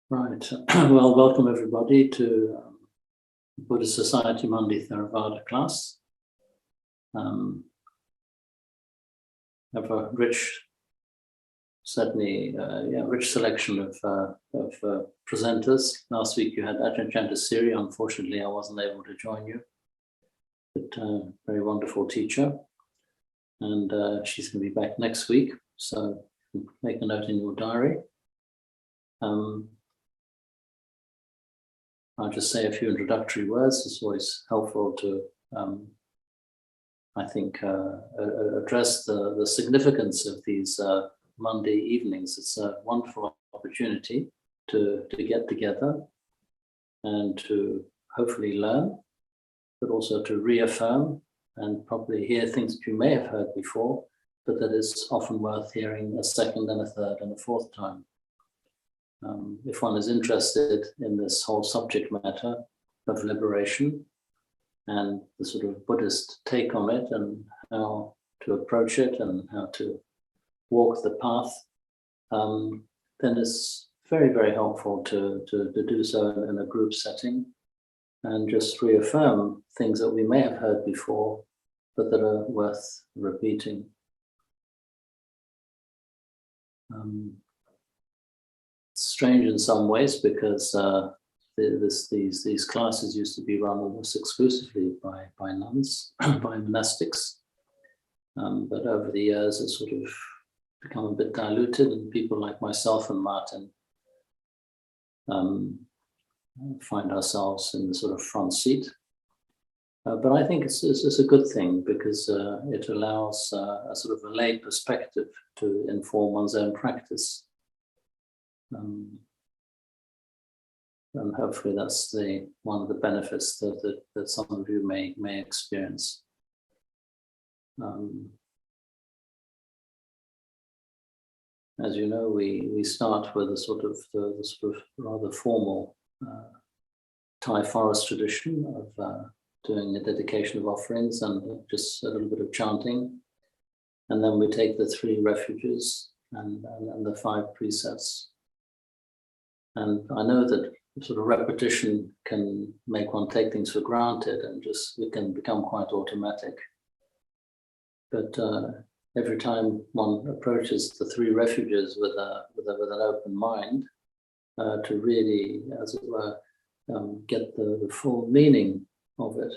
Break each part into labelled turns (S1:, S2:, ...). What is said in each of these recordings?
S1: Right. Well, welcome everybody to Buddhist Society Monday Theravada class. Have a rich, certainly, rich selection of presenters. Last week you had Ajahn Chah. Unfortunately, I wasn't able to join you, but very wonderful teacher, and she's going to be back next week. So make a note in your diary. I'll just say a few introductory words. It's always helpful to, I think, address the significance of these Monday evenings. It's a wonderful opportunity to get together and to hopefully learn, but also to reaffirm and probably hear things that you may have heard before, but that is often worth hearing a second and a third and a fourth time. If one is interested in this whole subject matter of liberation and the sort of Buddhist take on it and how to approach it and how to walk the path, then it's very, very helpful to do so in a group setting and just reaffirm things that we may have heard before, but that are worth repeating. Strange in some ways because these classes used to be run almost exclusively by nuns, by monastics, but over the years it's sort of become a bit diluted, and people like myself and Martin find ourselves in the sort of front seat. But I think it's a good thing because it allows a sort of a lay perspective to inform one's own practice. And hopefully that's one of the benefits that some of you may experience. As you know, we start with the sort of rather formal Thai forest tradition of doing a dedication of offerings and just a little bit of chanting, and then we take the 3 refuges and the 5 precepts. And I know that sort of repetition can make one take things for granted and it can become quite automatic. But every time one approaches the 3 refuges with an open mind, to really, as it were, get the full meaning of it,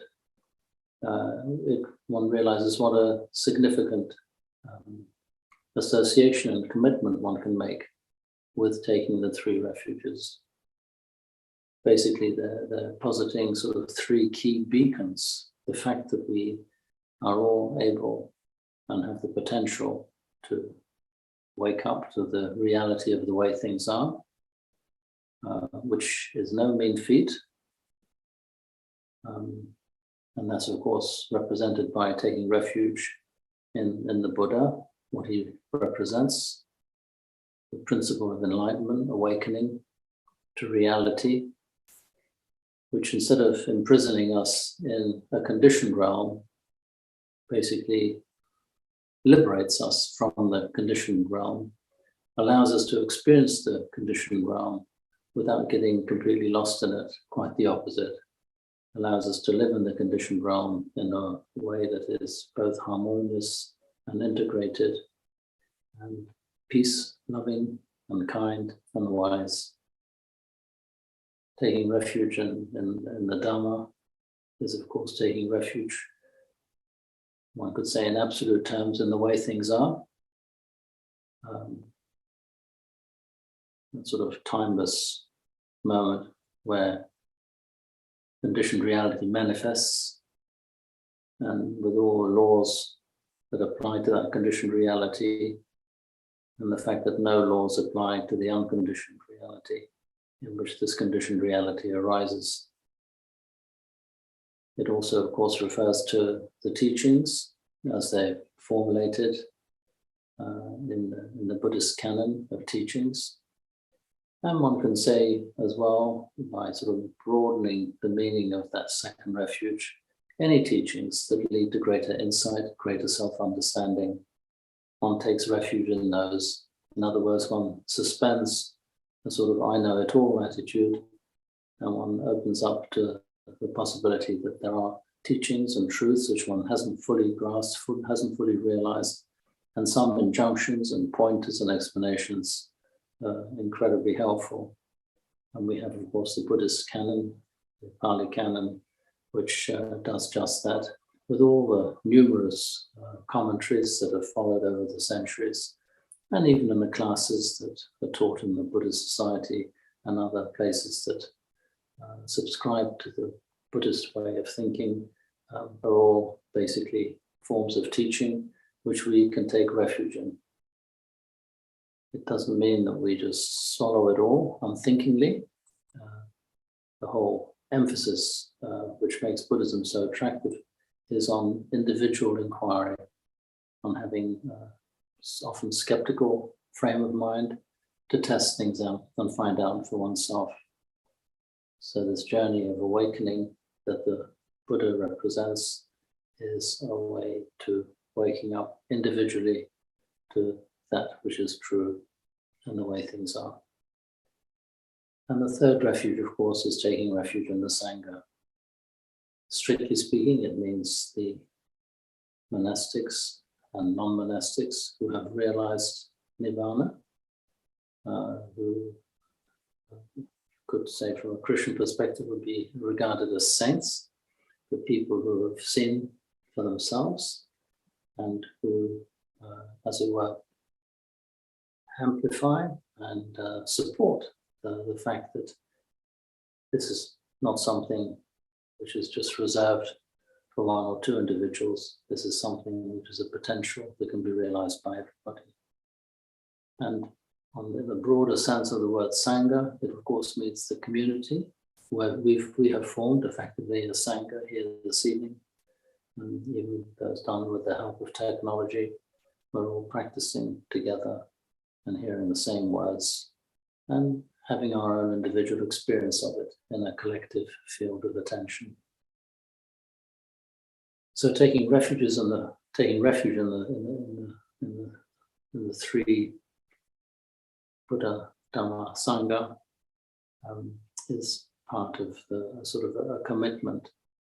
S1: one realizes what a significant association and commitment one can make with taking the 3 refuges. Basically, they're positing sort of 3 key beacons. The fact that we are all able and have the potential to wake up to the reality of the way things are, which is no mean feat. And that's, of course, represented by taking refuge in the Buddha, what he represents. The principle of enlightenment, awakening to reality, which instead of imprisoning us in a conditioned realm, basically liberates us from the conditioned realm, allows us to experience the conditioned realm without getting completely lost in it, quite the opposite. Allows us to live in the conditioned realm in a way that is both harmonious and integrated and peace-loving and kind and wise. Taking refuge in the Dharma is, of course, taking refuge, one could say in absolute terms, in the way things are. That sort of timeless moment where conditioned reality manifests, and with all the laws that apply to that conditioned reality, and the fact that no laws apply to the unconditioned reality in which this conditioned reality arises. It also, of course, refers to the teachings as they're formulated in the Buddhist canon of teachings. And one can say as well, by sort of broadening the meaning of that second refuge, any teachings that lead to greater insight, greater self-understanding, one takes refuge in those. In other words, one suspends a sort of I know it all attitude, and one opens up to the possibility that there are teachings and truths which one hasn't fully grasped, hasn't fully realized, and some injunctions and pointers and explanations incredibly helpful. And we have, of course, the Buddhist canon, the Pali canon, which does just that, with all the numerous commentaries that have followed over the centuries, and even in the classes that are taught in the Buddhist Society and other places that subscribe to the Buddhist way of thinking, are all basically forms of teaching which we can take refuge in. It doesn't mean that we just swallow it all unthinkingly. The whole emphasis which makes Buddhism so attractive is on individual inquiry, on having often skeptical frame of mind to test things out and find out for oneself. So this journey of awakening that the Buddha represents is a way to waking up individually to that which is true and the way things are. And the third refuge, of course, is taking refuge in the Sangha. Strictly speaking, it means the monastics and non-monastics who have realized Nibbana, who could say from a Christian perspective would be regarded as saints, the people who have seen for themselves and who, as it were, amplify and support the fact that this is not something which is just reserved for one or two individuals. This is something which is a potential that can be realized by everybody. And in the broader sense of the word Sangha, it of course means the community where we have formed effectively a Sangha here this evening. And even those done with the help of technology, we're all practicing together and hearing the same words and having our own individual experience of it in a collective field of attention. So taking refuge in the three Buddha, Dharma, Sangha is part of the sort of a commitment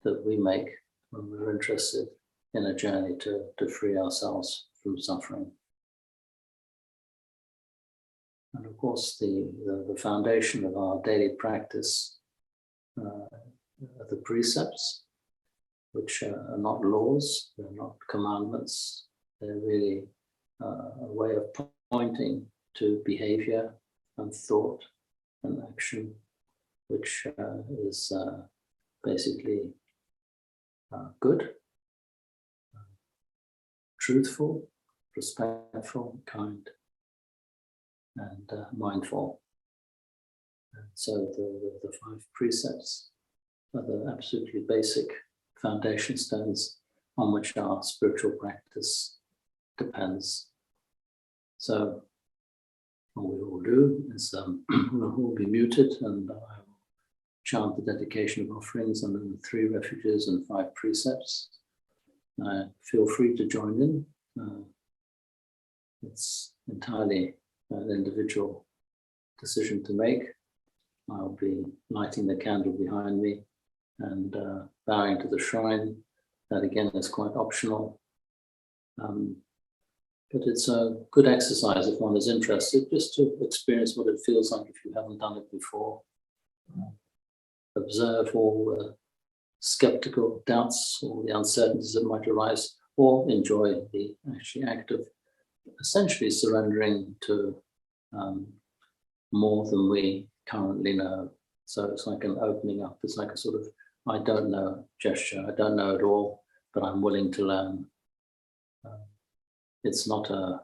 S1: that we make when we're interested in a journey to free ourselves from suffering. And of course, the foundation of our daily practice are the precepts, which are not laws, they're not commandments, they're really a way of pointing to behavior and thought and action, which is basically good, truthful, respectful, kind, and mindful. And so the five precepts are the absolutely basic foundation stones on which our spiritual practice depends. So what we will do is we'll all be muted, and I will chant the dedication of offerings under the three refuges and five precepts. Feel free to join in. It's entirely an individual decision to make. I'll be lighting the candle behind me and bowing to the shrine. That again is quite optional. But it's a good exercise if one is interested, just to experience what it feels like if you haven't done it before. Observe all the skeptical doubts, all the uncertainties that might arise, or enjoy the actually act of essentially surrendering to more than we currently know. So it's like an opening up. It's like a sort of I don't know gesture. I don't know it all, but I'm willing to learn. It's not a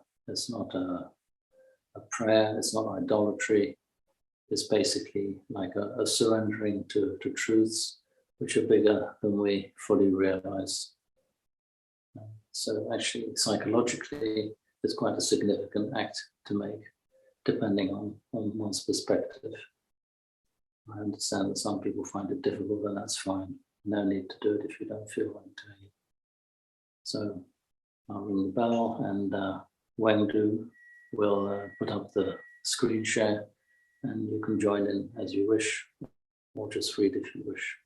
S1: prayer. It's not idolatry. It's basically like a surrendering to truths which are bigger than we fully realize. So actually, psychologically, it's quite a significant act to make, depending on one's perspective. I understand that some people find it difficult, and that's fine. No need to do it if you don't feel like doing it. So I'll ring the bell, and Wendy will put up the screen share, And you can join in as you wish, or just read if you wish.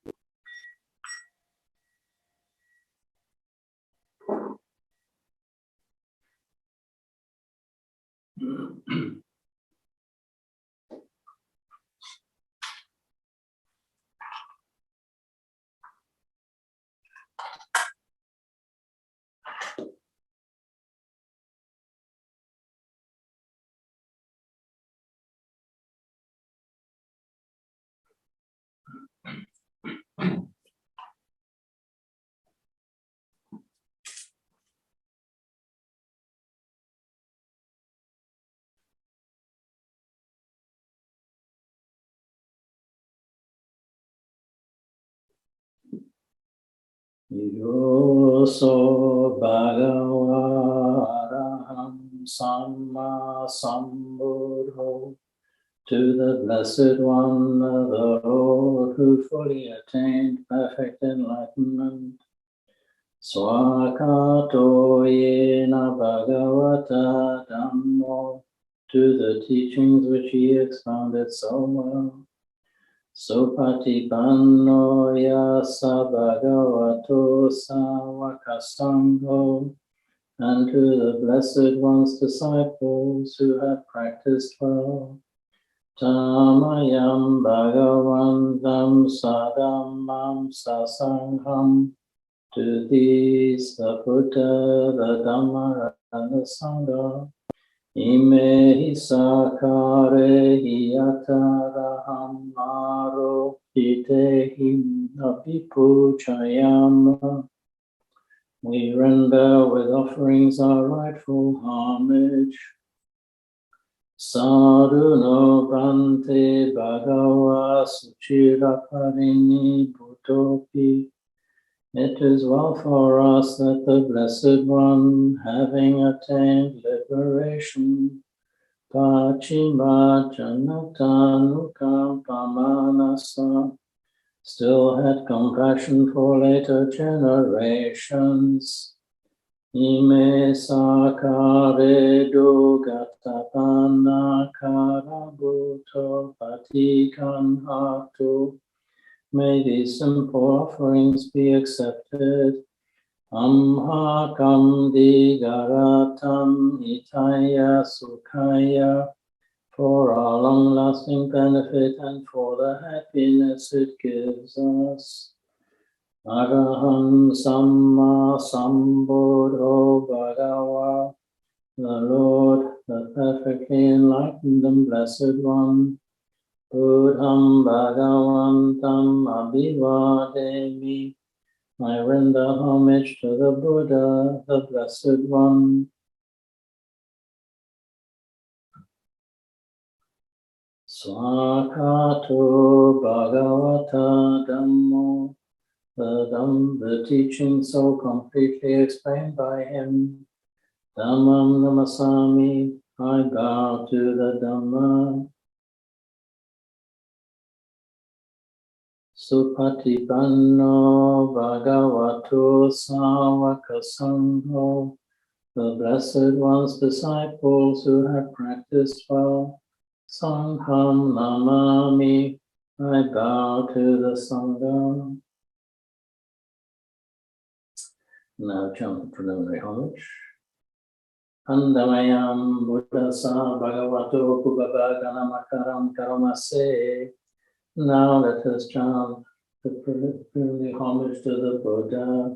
S1: Yoso Bhagava Araham Samma Sambuddho. To the Blessed One, the Lord, who fully attained perfect enlightenment. Swakato yena Bhagavata Dhammo. To the teachings which he expounded so well. Supatipanno yasa bhagavato sāvaka sangho, and to the Blessed One's disciples who have practiced well. Tamayam bhagavantam sadhammam sasangham, to these the Buddha, the Dhamma, and the Sangha. Ime sakare hiyataraham maro hitehim apipuchayama. We render with offerings our rightful homage. Sadhu no bhante bhagava suchiraparini bhutopi. It is well for us that the Blessed One, having attained liberation, Pachima Janatanuka Pamanasa, still had compassion for later generations. Ime sakare dugatapana karabuto patikan hatu. May these simple offerings be accepted. Amhakam digaratam hitaya sukhaya, for our long-lasting benefit and for the happiness it gives us. Araham Samma Sambuddho Bhagava, the Lord, the perfectly enlightened and blessed one. Buddham Bhagavantam Abhivademi. I render homage to the Buddha, the Blessed One. Swakato Bhagavata Dhammo. The teaching so completely explained by him. Dhammam Namasami. I bow to the Dhamma. Supatipanno Bhagavato Sāvaka Sangho, the Blessed One's disciples who have practiced well. Sangham Namami, I bow to the Sangha. Now chant preliminary homage. Andamayam Buddhasa Bhagavato Kubabhaganamakaram Karamase. Now let us chant the preliminary homage to the Buddha.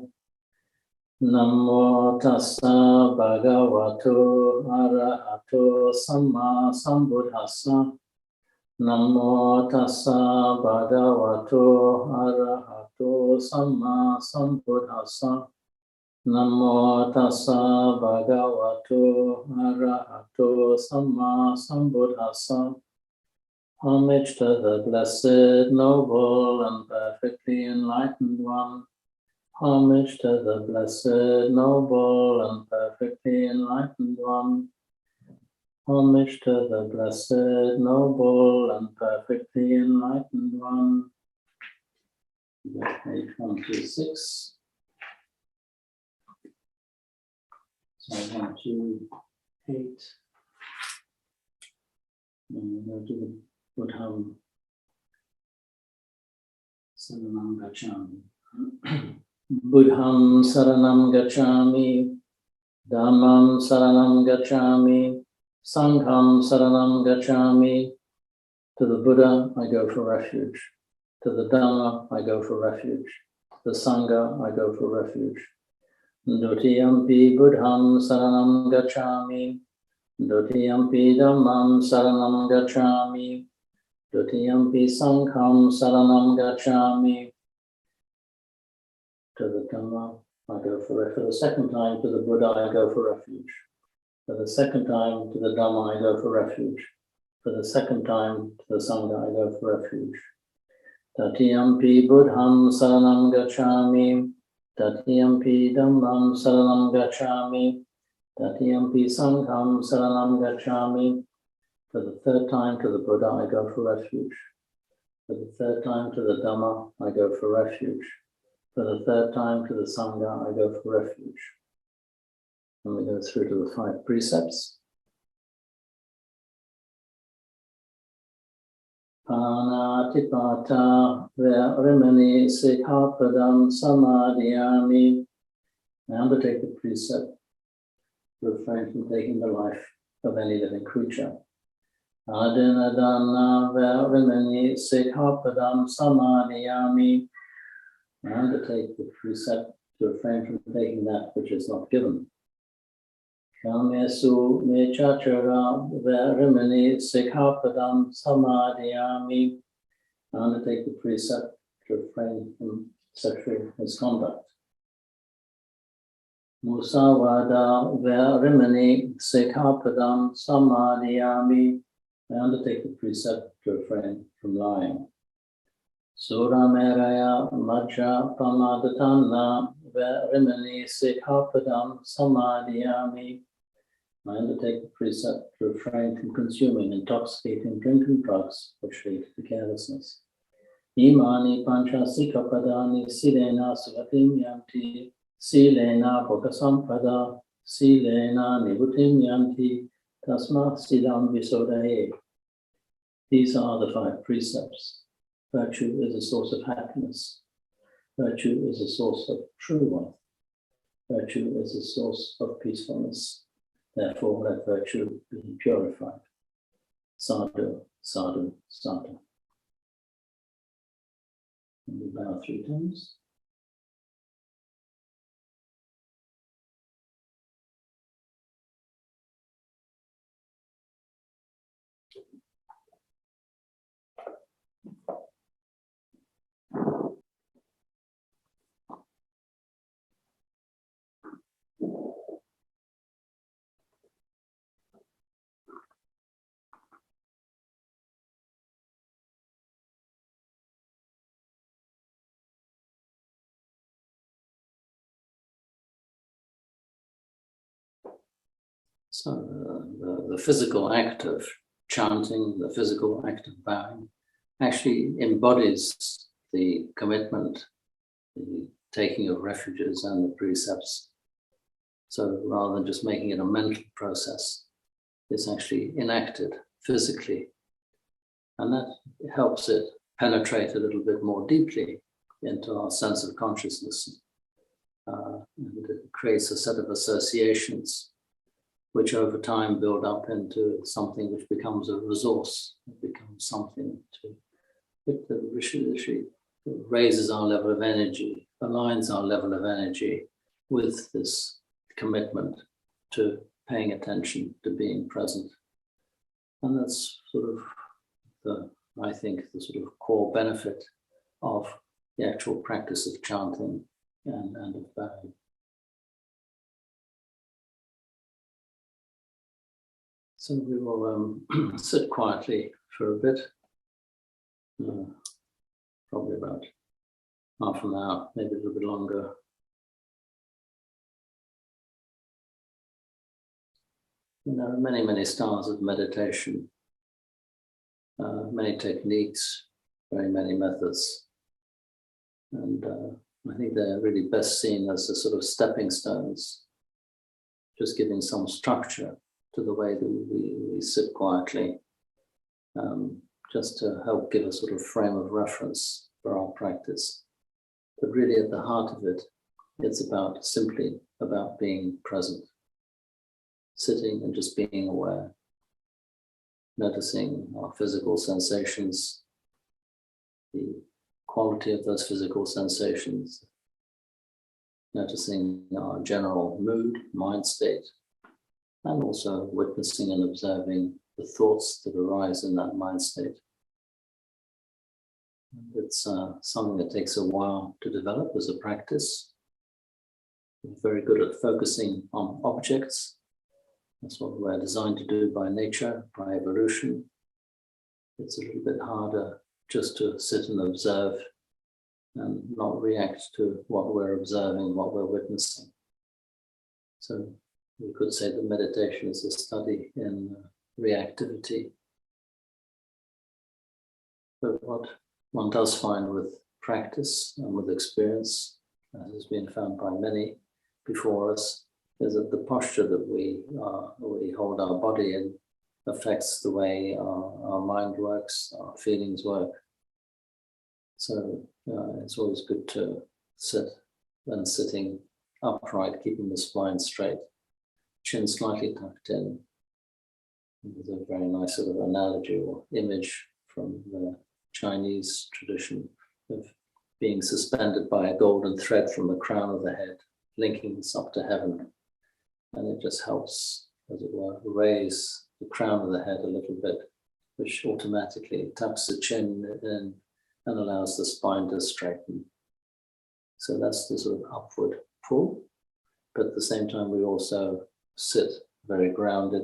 S1: Namo tassa bhagavato arahato samma sambuddhassa. Namo tassa bhagavato arahato samma sambuddhassa. Namo tassa bhagavato arahato samma sambuddhassa. Homage to the Blessed, Noble, and Perfectly Enlightened One. Homage to the Blessed, Noble, and Perfectly Enlightened One. Homage to the Blessed, Noble, and Perfectly Enlightened One. Page 126. So 128. And we'll do Buddham Saranam Gacchami. Buddham Saranam Gacchami. Dhammam Saranam Gacchami. Sangham Saranam Gacchami. To the Buddha, I go for refuge. To the Dharma, I go for refuge. To the Sangha, I go for refuge. Dutiyampi Buddham Saranam Gacchami. Dutiyampi Dhammam Saranam Gacchami. Dutiyampi Sangham Saranam Gacchami. To the Dhamma, I go for refuge. For the second time, to the Buddha, I go for refuge. For the second time, to the Dhamma, I go for refuge. For the second time, to the Sangha, I go for refuge. Tatiyampi Buddham Saranam Gacchami. Tatiyampi Dhammam Saranam Gacchami. Tatiyampi Sangham Saranam Gacchami. For the third time, to the Buddha, I go for refuge. For the third time, to the Dhamma, I go for refuge. For the third time, to the Sangha, I go for refuge. And we go through to the 5 precepts. Panatipata Verimani Sikhapadam Samadhyami. I undertake the precept to refrain from taking the life of any living creature. Adinadana Verimani Sikhapadam Samadhyami. I undertake the precept to refrain from taking that which is not given. Kamesu mechachara verimani sikhapadam samadhyami. I undertake the precept to refrain from sexual misconduct. Musavada verimani sikhapadam samadhyami. I undertake the precept to refrain from lying. Surameraya majja pamadatana verimani sikhapadam samadhyami. I undertake the precept to refrain from consuming intoxicating drink and drugs which lead to carelessness. Imani pancha sikhapadani silena suvatim yanti, silena bhogasampada, silena nivutim yanti, tasmat silam visodaye. These are the 5 precepts. Virtue is a source of happiness. Virtue is a source of true wealth. Virtue is a source of peacefulness. Therefore, let virtue be purified. Sadhu, sadhu, sadhu. And we bow 3 times. So the physical act of chanting, the physical act of bowing, actually embodies the commitment, the taking of refuges and the precepts. So rather than just making it a mental process, it's actually enacted physically. And that helps it penetrate a little bit more deeply into our sense of consciousness. And it creates a set of associations which over time build up into something which becomes a resource. It becomes something that raises our level of energy, aligns our level of energy with this commitment to paying attention, to being present. And that's sort of I think the sort of core benefit of the actual practice of chanting and of bowing. So we will sit quietly for a bit, probably about half an hour, maybe a little bit longer. And there are many, many styles of meditation, many techniques, very many methods. And I think they're really best seen as a sort of stepping stones, just giving some structure to the way that we sit quietly, just to help give a sort of frame of reference for our practice. But really at the heart of it, it's about simply about being present, sitting and just being aware, noticing our physical sensations, the quality of those physical sensations, noticing our general mood, mind state, and also witnessing and observing the thoughts that arise in that mind state. It's something that takes a while to develop as a practice. We're very good at focusing on objects. That's what we're designed to do by nature, by evolution. It's a little bit harder just to sit and observe and not react to what we're observing, what we're witnessing. So we could say that meditation is a study in reactivity. But what one does find with practice and with experience, as has been found by many before us, is that the posture that we hold our body in affects the way our mind works, our feelings work. So it's always good to sit when sitting upright, keeping the spine straight, chin slightly tucked in. There's a very nice sort of analogy or image from the Chinese tradition of being suspended by a golden thread from the crown of the head, linking us up to heaven. And it just helps, as it were, raise the crown of the head a little bit, which automatically tucks the chin in and allows the spine to straighten. So that's the sort of upward pull. But at the same time, we also sit very grounded,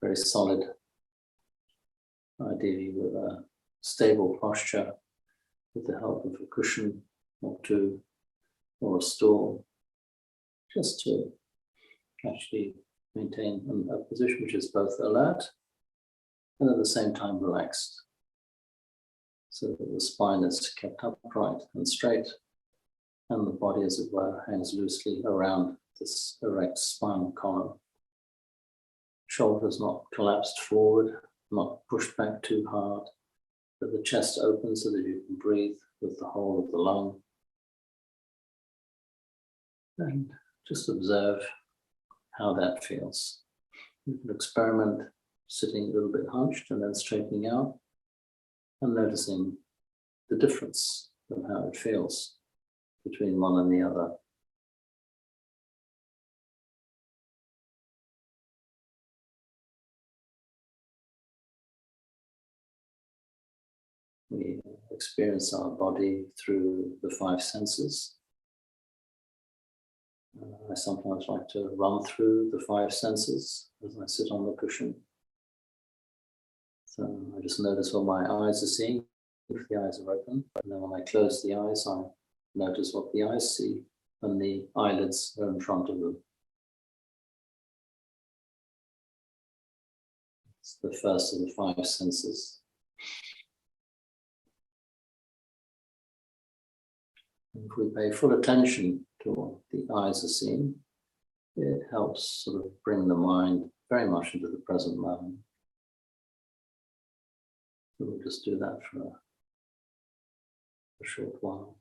S1: very solid, ideally with a stable posture with the help of a cushion or two or a stool, just to actually maintain a position which is both alert and at the same time relaxed, so that the spine is kept upright and straight and the body, as it were, hangs loosely around this erect spinal column. Shoulders not collapsed forward, not pushed back too hard, but the chest open so that you can breathe with the whole of the lung. And just observe how that feels. You can experiment sitting a little bit hunched and then straightening out and noticing the difference of how it feels between one and the other. We experience our body through the five senses. I sometimes like to run through the five senses as I sit on the cushion. So I just notice what my eyes are seeing, if the eyes are open. And then when I close the eyes, I notice what the eyes see when the eyelids are in front of them. It's the first of the five senses. If we pay full attention to what the eyes are seeing, it helps sort of bring the mind very much into the present moment. So we'll just do that for a short while.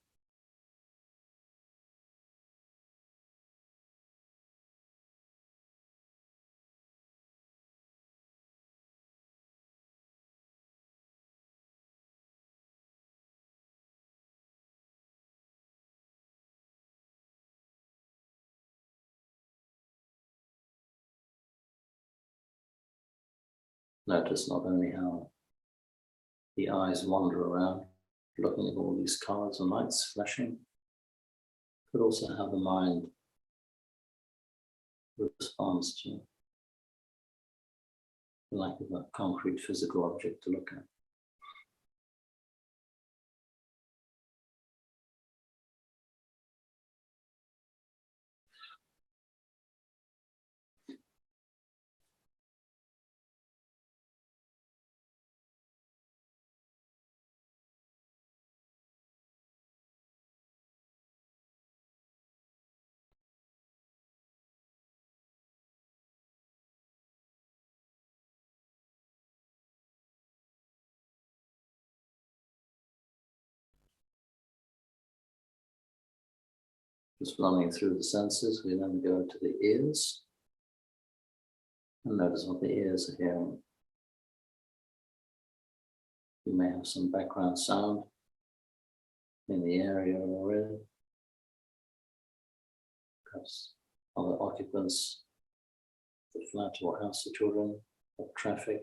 S1: Notice not only how the eyes wander around, looking at all these colors and lights flashing, but also how the mind responds to the lack of a concrete physical object to look at. Just running through the senses, we then go to the ears and notice what the ears are hearing. You may have some background sound in the area already. Perhaps other occupants of the flat or house that you're in, of traffic.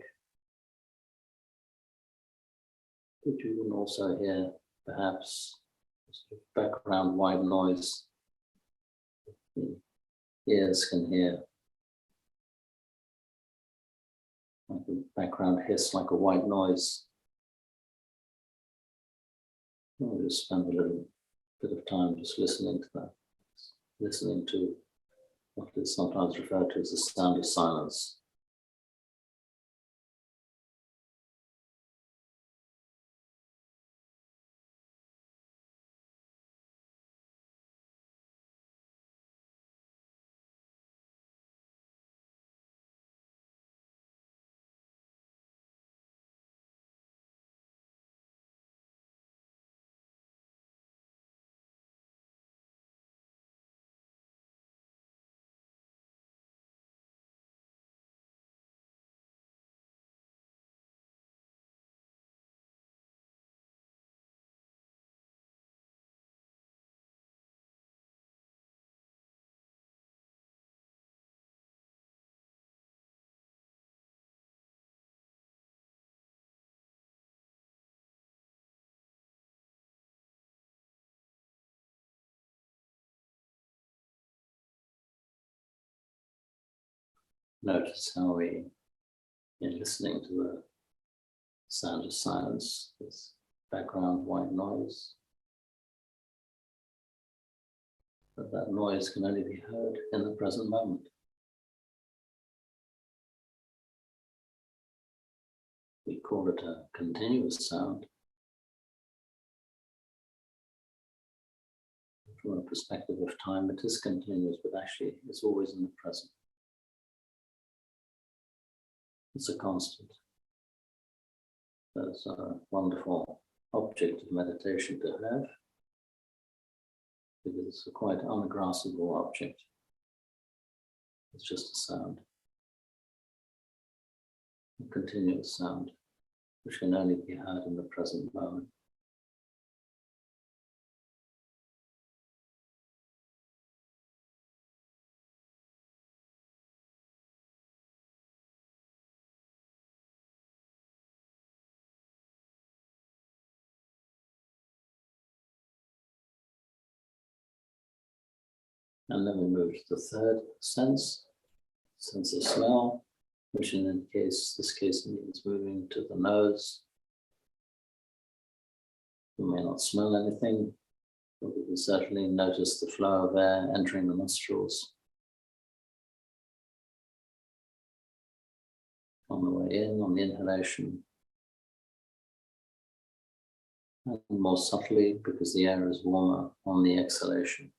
S1: But you can also hear perhaps sort of background white noise. The ears can hear like a background hiss, like a white noise. We'll just spend a little bit of time just listening to that, listening to what is sometimes referred to as the sound of silence. Notice how we, in listening to the sound of silence, this background white noise, that noise can only be heard in the present moment. We call it a continuous sound. From a perspective of time, it is continuous, but actually it's always in the present. It's a constant. That's a wonderful object of meditation to have, because it's a quite ungraspable object. It's just a sound, a continuous sound, which can only be heard in the present moment. And then we move to the third sense of smell, which in this case means moving to the nose. You may not smell anything, but we can certainly notice the flow of air entering the nostrils. On the way in, on the inhalation, and more subtly, because the air is warmer, on the exhalation.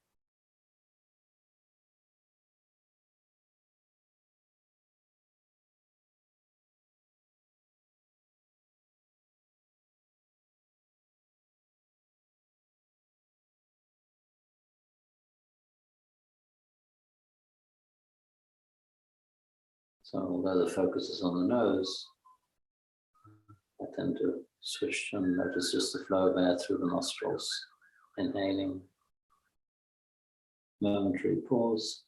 S1: So although the focus is on the nose, I tend to switch and notice just the flow of air through the nostrils. Inhaling, momentary pause.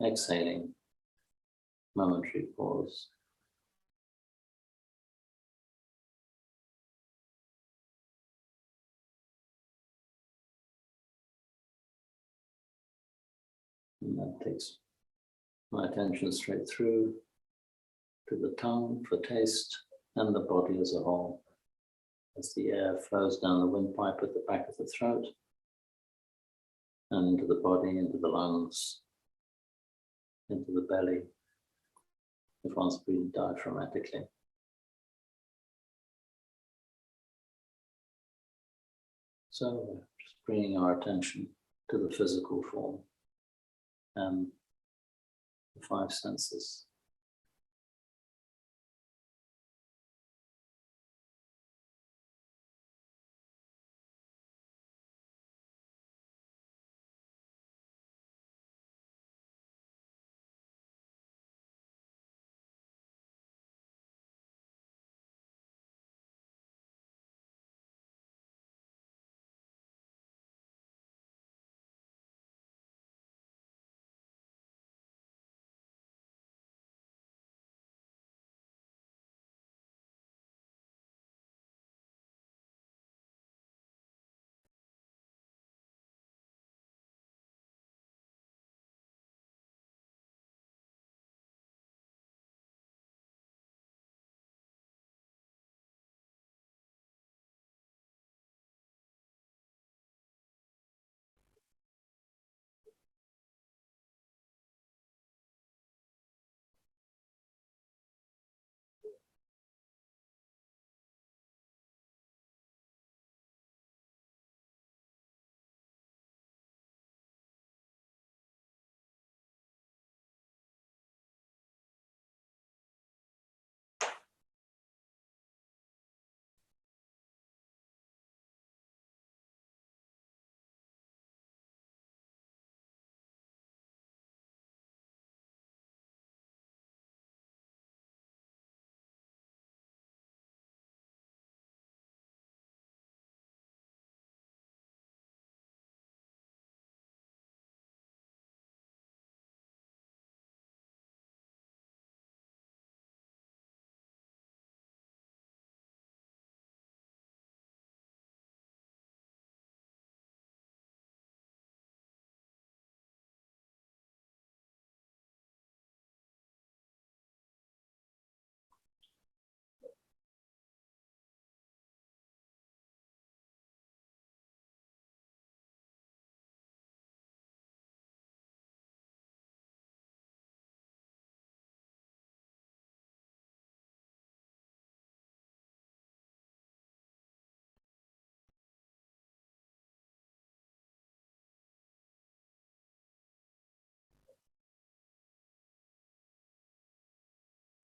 S1: Exhaling, momentary pause. And that takes my attention straight through to the tongue for taste and the body as a whole, as the air flows down the windpipe at the back of the throat and into the body, into the lungs, into the belly, if one's breathing diaphragmatically. So we're just bringing our attention to the physical form and the five senses.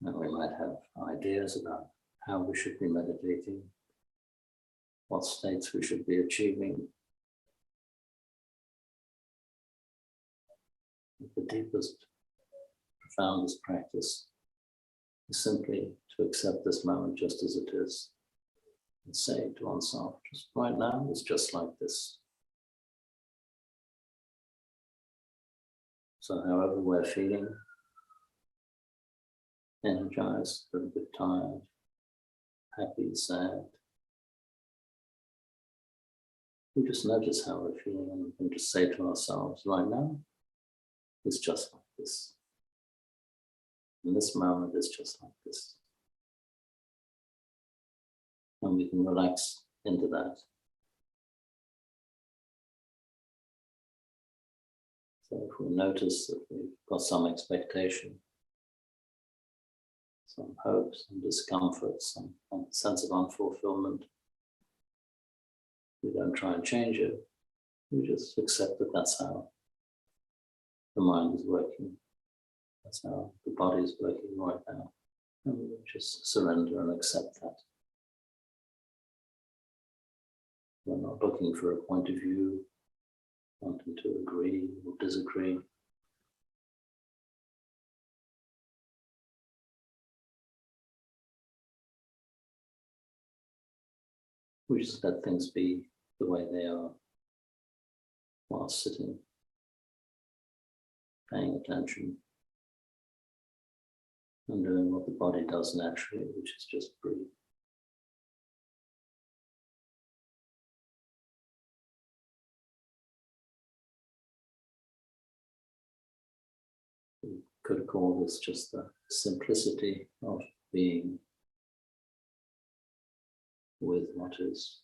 S1: And we might have ideas about how we should be meditating, what states we should be achieving. The deepest, profoundest practice is simply to accept this moment just as it is and say to oneself, just right now, it's just like this. So however we're feeling, energized, a little bit tired, happy, sad, we just notice how we're feeling and we can just say to ourselves, right now, it's just like this. And this moment is just like this. And we can relax into that. So if we notice that we've got some expectation, some hopes, some discomfort, some sense of unfulfillment, we don't try and change it. We just accept that that's how the mind is working. That's how the body is working right now. And we just surrender and accept that. We're not looking for a point of view, wanting to agree or disagree. We just let things be the way they are while sitting, paying attention, and doing what the body does naturally, which is just breathe. We could call this just the simplicity of being with what is.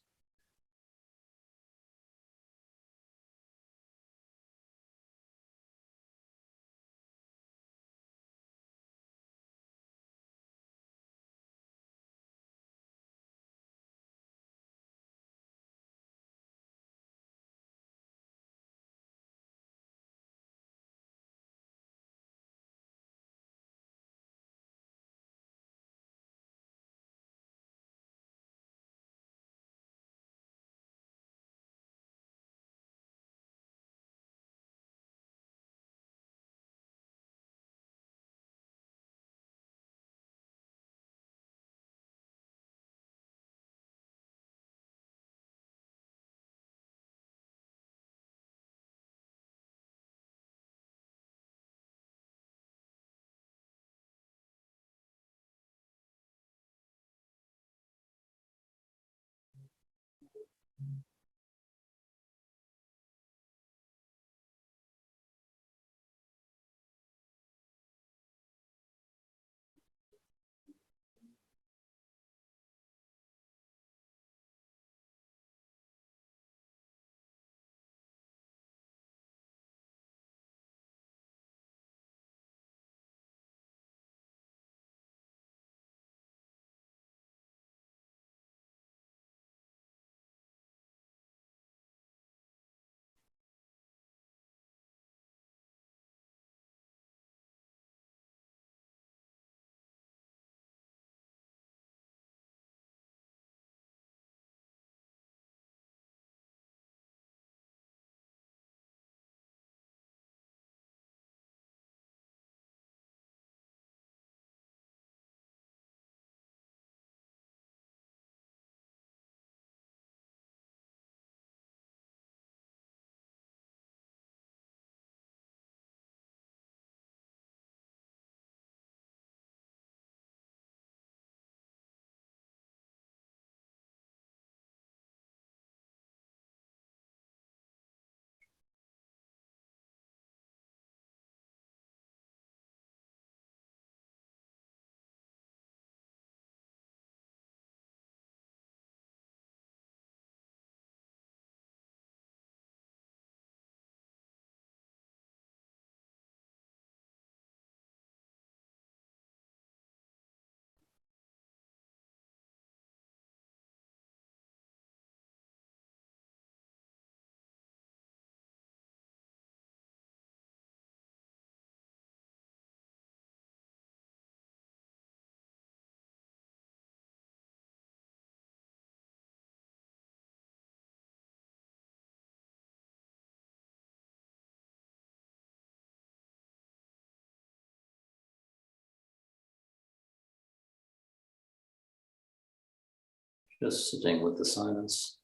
S1: Just sitting with the silence.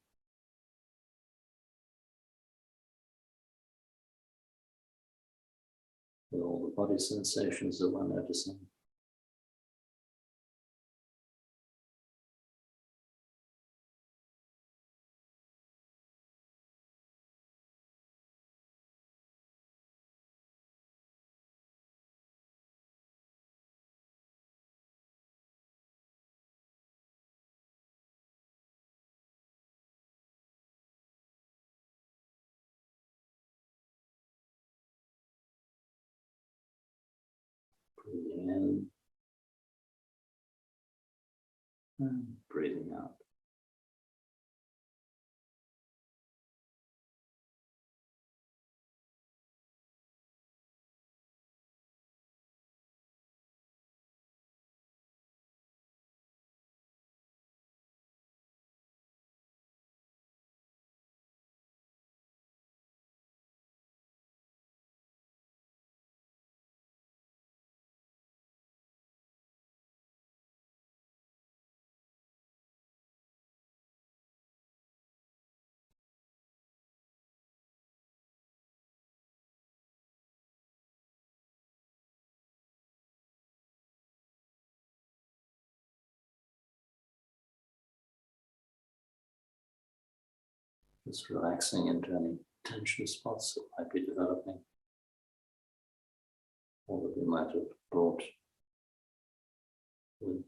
S1: With all the body sensations that we're noticing. Breathing in and breathing out. Just relaxing into any tension spots that might be developing, or that we might have brought with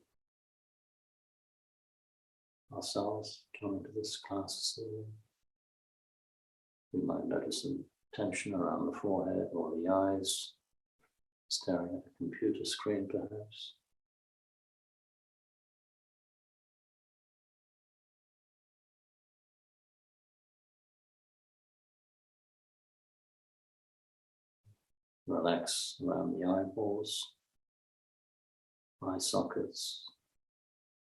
S1: ourselves coming to this class. So we might notice some tension around the forehead or the eyes, staring at a computer screen perhaps. Relax around the eyeballs, eye sockets,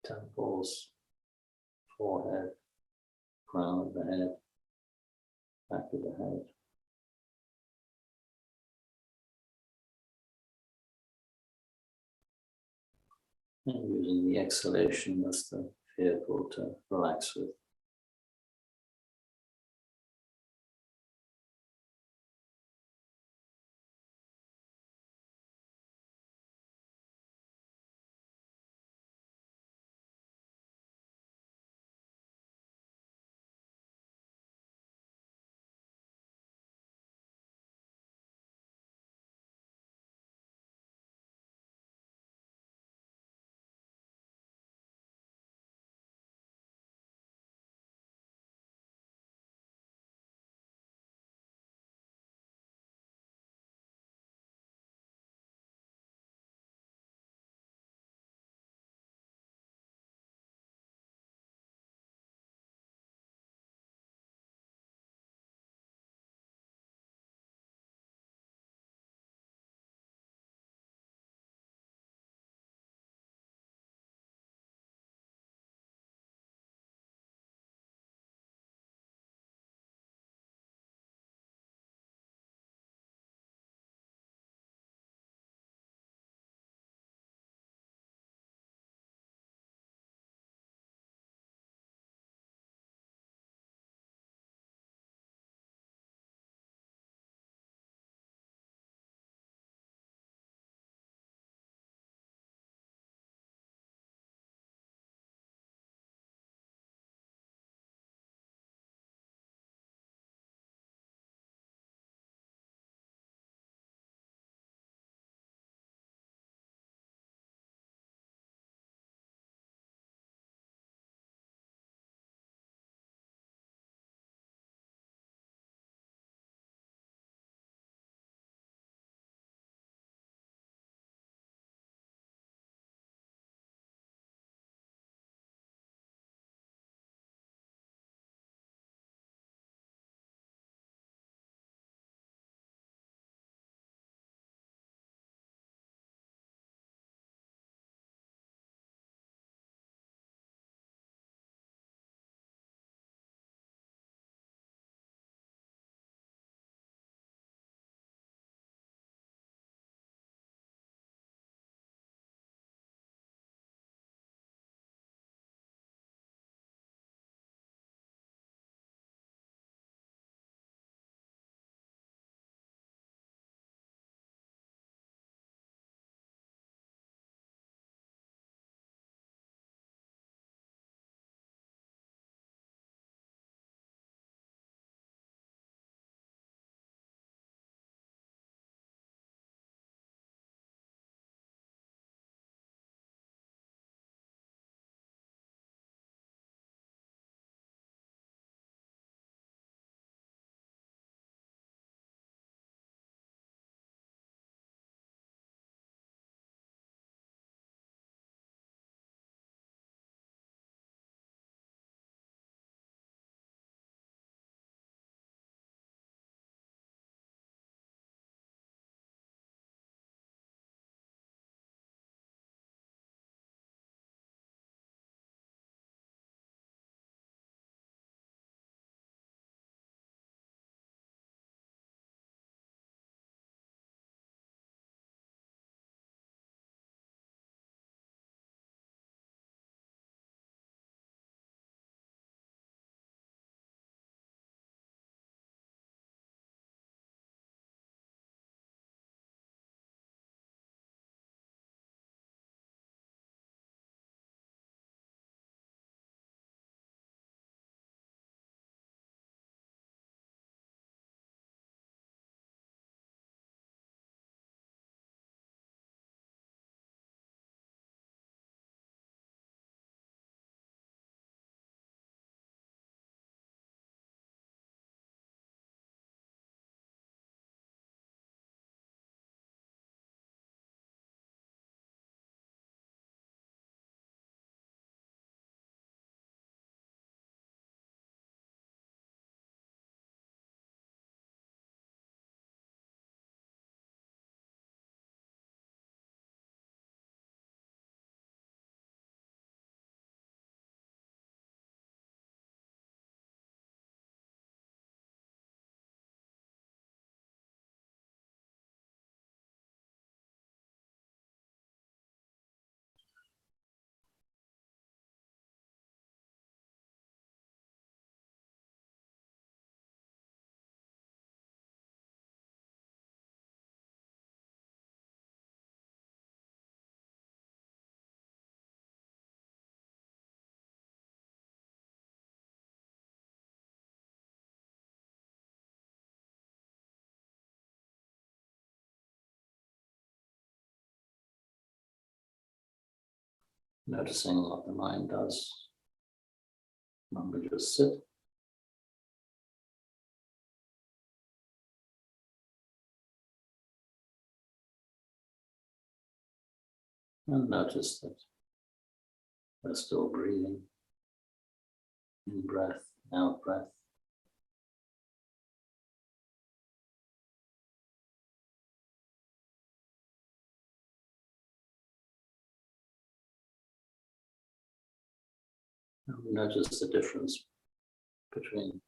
S1: temples, forehead, crown of the head, back of the head. And using the exhalation as the vehicle to relax with. noticing what the mind does. One will just sit. And notice that we're still breathing. In breath, out breath. And notice the difference between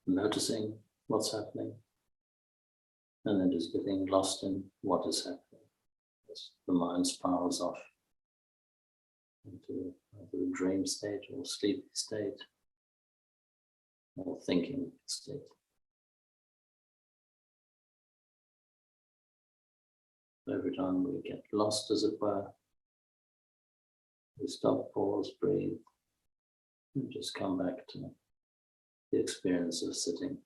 S1: noticing what's happening and then just getting lost in what is happening. As the mind spirals off into either a dream state or sleepy state or thinking state. Every time we get lost, as it were, we stop, pause, breathe, and just come back to the experience of sitting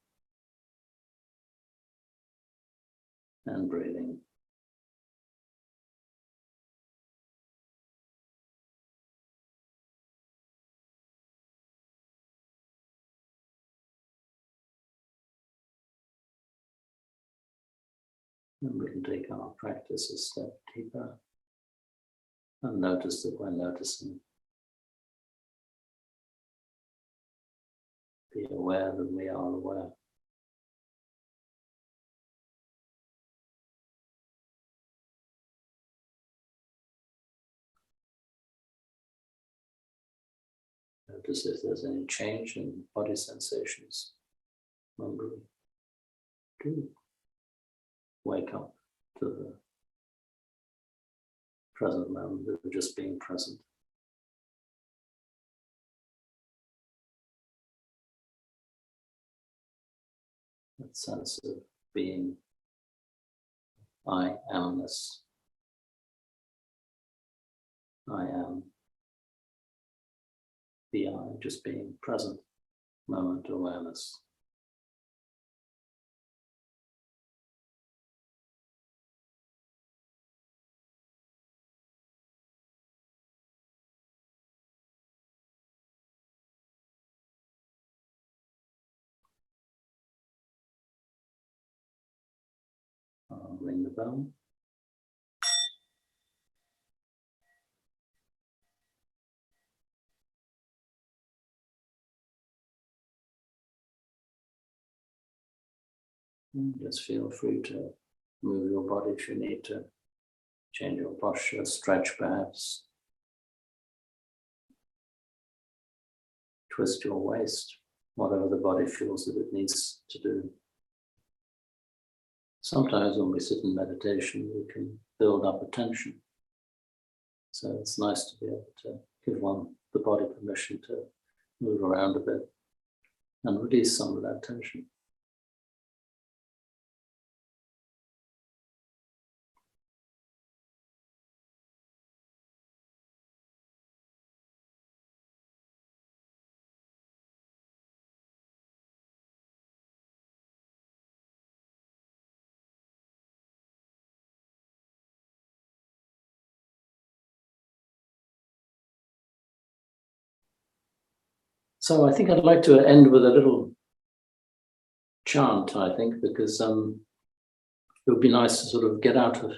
S1: and breathing. And we can take our practice a step deeper and notice that we're noticing. Be aware that we are aware. Notice if there's any change in body sensations when we do wake up to the present moment of just being present. That sense of being I amness. I am the I, just being present, moment awareness. I'll ring the bell. And just feel free to move your body if you need to. Change your posture, stretch perhaps. Twist your waist, whatever the body feels that it needs to do. Sometimes when we sit in meditation, we can build up attention. So it's nice to be able to give the body permission to move around a bit and release some of that tension. So I think I'd like to end with a little chant, I think, because it would be nice to sort of get out of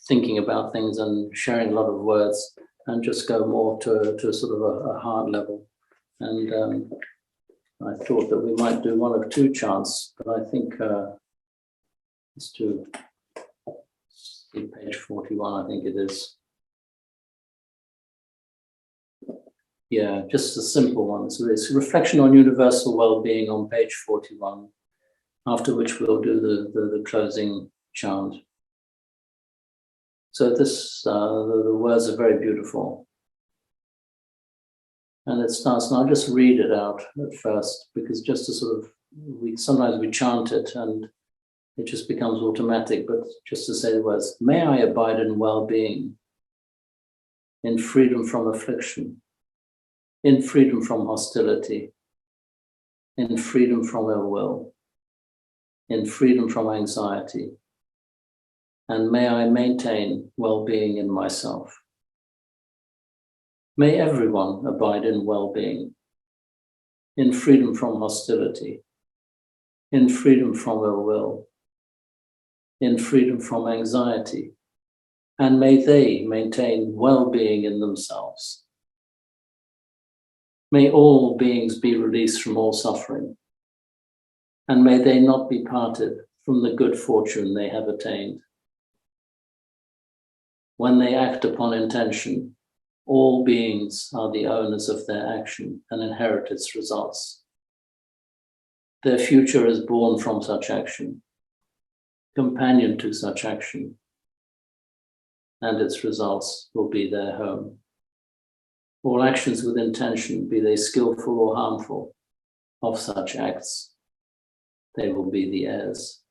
S1: thinking about things and sharing a lot of words and just go more to sort of a heart level. And I thought that we might do one of two chants, but I think let's do page 41, I think it is. Yeah, just a simple one. So it's Reflection on Universal Well-Being on page 41, after which we'll do the closing chant. So this, the words are very beautiful. And it starts, and I'll just read it out at first, because just to sort of, sometimes we chant it and it just becomes automatic, but just to say the words, may I abide in well-being, in freedom from affliction, in freedom from hostility, in freedom from ill will, in freedom from anxiety, and may I maintain well-being in myself. May everyone abide in well-being, in freedom from hostility, in freedom from ill will, in freedom from anxiety, and may they maintain well-being in themselves. May all beings be released from all suffering, and may they not be parted from the good fortune they have attained. When they act upon intention, all beings are the owners of their action and inherit its results. Their future is born from such action, companion to such action, and its results will be their home. All actions with intention, be they skillful or harmful, of such acts, they will be the heirs.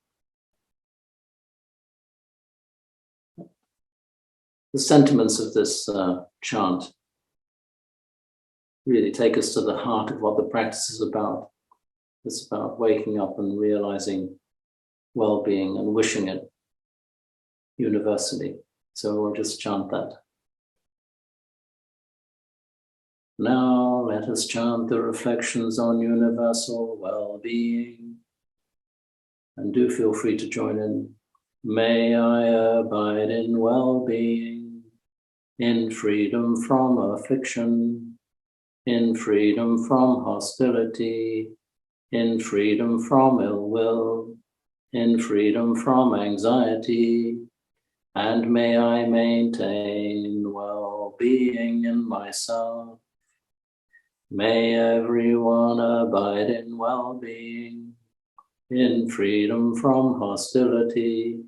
S1: The sentiments of this chant really take us to the heart of what the practice is about. It's about waking up and realizing well-being and wishing it universally. So we'll just chant that. Now let us chant the reflections on universal well-being. And do feel free to join in. May I abide in well-being, in freedom from affliction, in freedom from hostility, in freedom from ill will, in freedom from anxiety, and may I maintain well-being in myself. May everyone abide in well-being, in freedom from hostility,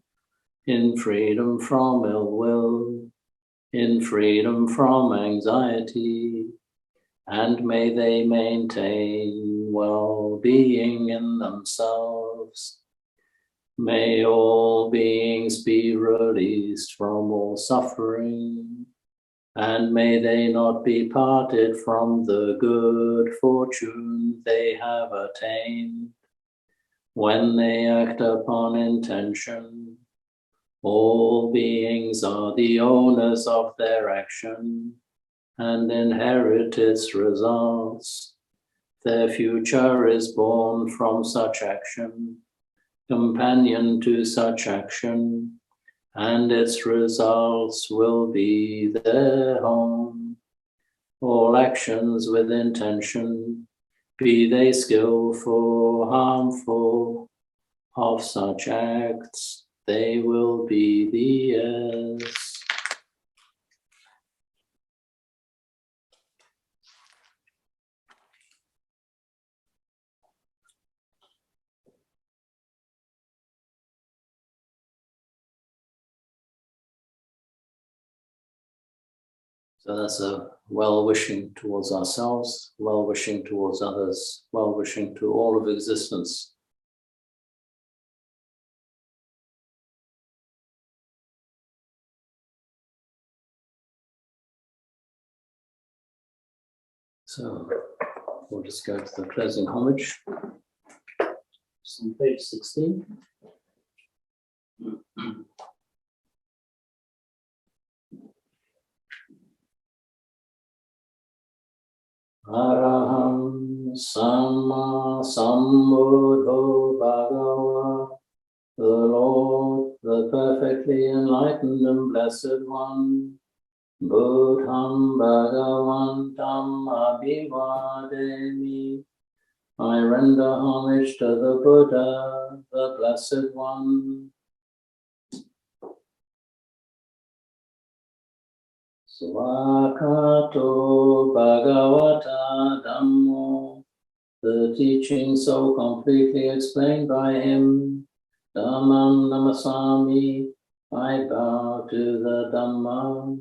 S1: in freedom from ill will, in freedom from anxiety, and may they maintain well-being in themselves. May all beings be released from all suffering, and may they not be parted from the good fortune they have attained. When they act upon intention, all beings are the owners of their action and inherit its results. Their future is born from such action, companion to such action, and its results will be their home. All actions with intention, be they skillful or harmful, of such acts, they will be the heirs. So that's a well-wishing towards ourselves, well-wishing towards others, well-wishing to all of existence. So we'll just go to the closing homage. It's on page 16. Araham Samma Sambuddho Bhagava, the Lord, the perfectly enlightened and blessed one, Buddham Bhagavantam Abhivademi. I render homage to the Buddha, the Blessed One. Swakato Bhagavata Dhammo, the teaching so completely explained by him. Dhammam Namasami, I bow to the Dhamma.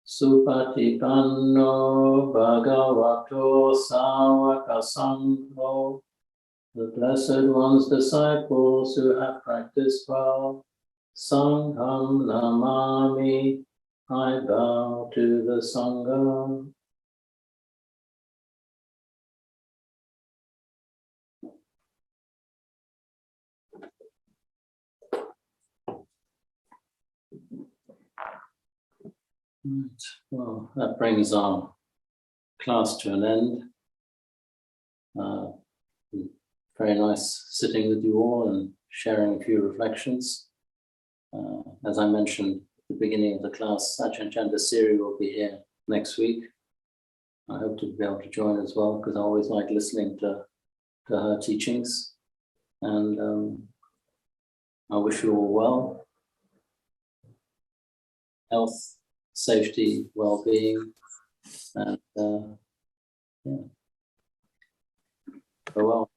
S1: Supatipanno Bhagavato Sāvaka Sangho, the Blessed One's disciples who have practiced well. Sangham Namami, I bow to the Sangha. Right. Well, that brings our class to an end. Very nice sitting with you all and sharing a few reflections. As I mentioned at the beginning of the class, Ajahn Chah will be here next week. I hope to be able to join as well, because I always like listening to her teachings. And I wish you all well. Health, safety, well-being, and yeah. Farewell.